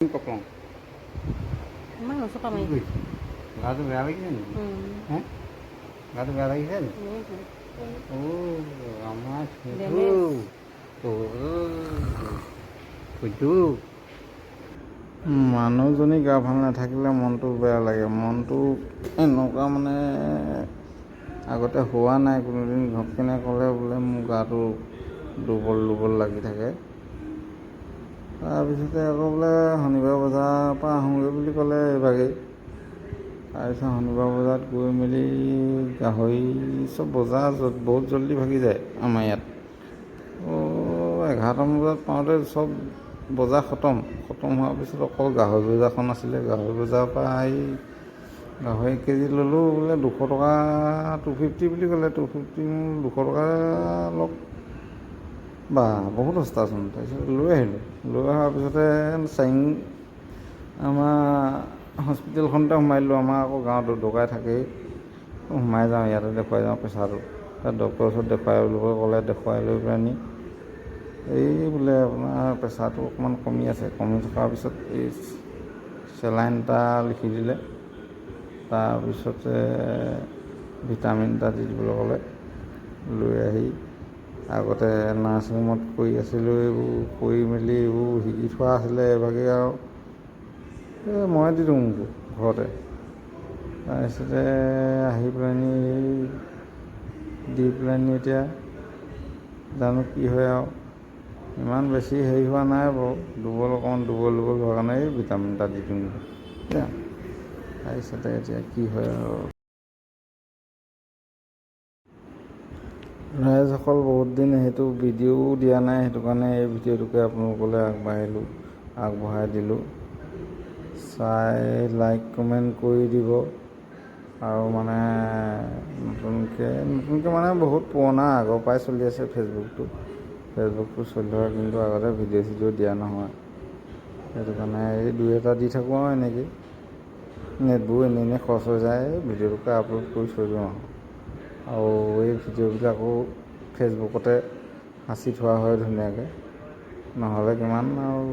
কপং ইমান নচকা মাৰি গাটো বেয়া লাগিছে নেকি? হে গাটো বেয়া লাগিছে নি? আমাৰ ফুটু মানুহজনী গা ভাল নাথাকিলে মনটো বেয়া লাগে। মনটো এনেকুৱা মানে আগতে হোৱা নাই কোনোদিন। ঘপকেনে ক'লে বোলে মোৰ গাটো দুৰ্বল দুৰ্বল লাগি থাকে। তাৰপিছতে আকৌ বোলে শনিবাৰ বজাৰৰ পৰা আহোঁগৈ বুলি ক'লে এইভাগেই। তাৰপিছত শনিবাৰ বজাৰত গৈ মেলি গাহৰি চব বজাৰ বহুত জল্দি ভাগি যায় আমাৰ ইয়াত। 11টামান বজাত পাওঁতে চব বজাৰ খতম হোৱাৰ পিছত অকল গাহৰি বজাৰখন আছিলে। গাহৰি বজাৰৰ পৰা আহি গাহৰি কেজি ল'লোঁ বোলে 200 টকা 250 বুলি ক'লে। 250 200 টকা লওক বা বহুত সস্তাচোন। তাৰপিছত লৈ আহিলোঁ। লৈ অহাৰ পিছতে আমাৰ হস্পিটেলখনতে সোমাই দিলোঁ। আমাৰ আকৌ গাঁৱত ডকাই থাকেই। সোমাই যাওঁ, ইয়াতে দেখুৱাই যাওঁ প্ৰেছাৰটো। তাত ডক্টৰৰ ওচৰত দেখুৱাই বুলি ক'লে। দেখুৱাই লৈ পেলানি এই বোলে আপোনাৰ প্ৰেছাৰটো অকণমান কমি আছে। কমি থকাৰ পিছত এই চেলাইন এটা লিখি দিলে। তাৰপিছতে ভিটামিন এটা দি দিবলৈ ক'লে। লৈ আহি আগতে নাৰ্ছিং হোমত কৰি আছিলোঁ। এইবোৰ কৰি মেলি এইবোৰ শিকি থোৱা আছিলে এইভাগে আৰু মই দি দিওঁ ঘৰতে। তাৰপিছতে আহি পেলানি দি পেলানি এতিয়া জানো কি হয় আৰু। ইমান বেছি হেৰি হোৱা নাই বাৰু। অকণমান দুৰ্বল হোৱাৰ কাৰণে এই ভিটামিন এটা দি দিওঁ। তাৰপিছতে এতিয়া কি হয় আৰু। ৰাইজসকল বহুত দিন সেইটো ভিডিঅ'ও দিয়া নাই। সেইটো কাৰণে এই ভিডিঅ'টোকে আপোনালোকলৈ আগবঢ়াই দিলোঁ। চাই লাইক কমেণ্ট কৰি দিব। আৰু মানে নতুনকৈ মানে বহুত পুৰণা আগৰ পৰাই চলি আছে ফেচবুকটো চলি থকা, কিন্তু আগতে ভিডিঅ' চিডিঅ' দিয়া নহয়। সেইটো কাৰণে এই 2-এটা দি থাকোঁ আৰু এনেকৈ। নেটবোৰ এনেই খৰচ হৈ যায়। ভিডিঅ'টোকে আপলোড কৰি থৈ দিওঁ আৰু এই ভিডিঅ'বিলাকো ফেচবুকতে সাঁচি থোৱা হয় ধুনীয়াকৈ। নহ'লে কিমান আৰু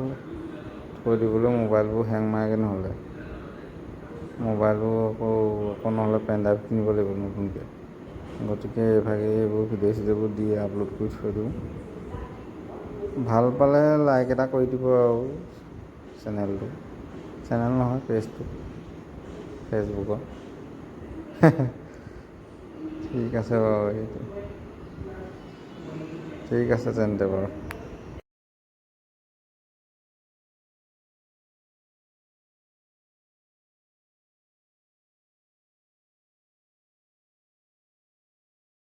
থৈ দিবলৈ মোবাইলবোৰ হেং মাৰেগৈ। নহ'লে মোবাইলবোৰ আকৌ নহ'লে পেনড্ৰাইভ কিনিব লাগিব নতুনকৈ। গতিকে এইভাগে এইবোৰ ভিডিঅ' চিডিঅ'বোৰ দি আপলোড কৰি থৈ দিওঁ। ভাল পালে লাইক এটা কৰি দিব আৰু চেনেল নহয় পেজটো ফেচবুকৰ। ঠিক আছে বাৰু। ঠিক আছে তেন্তে বাৰু।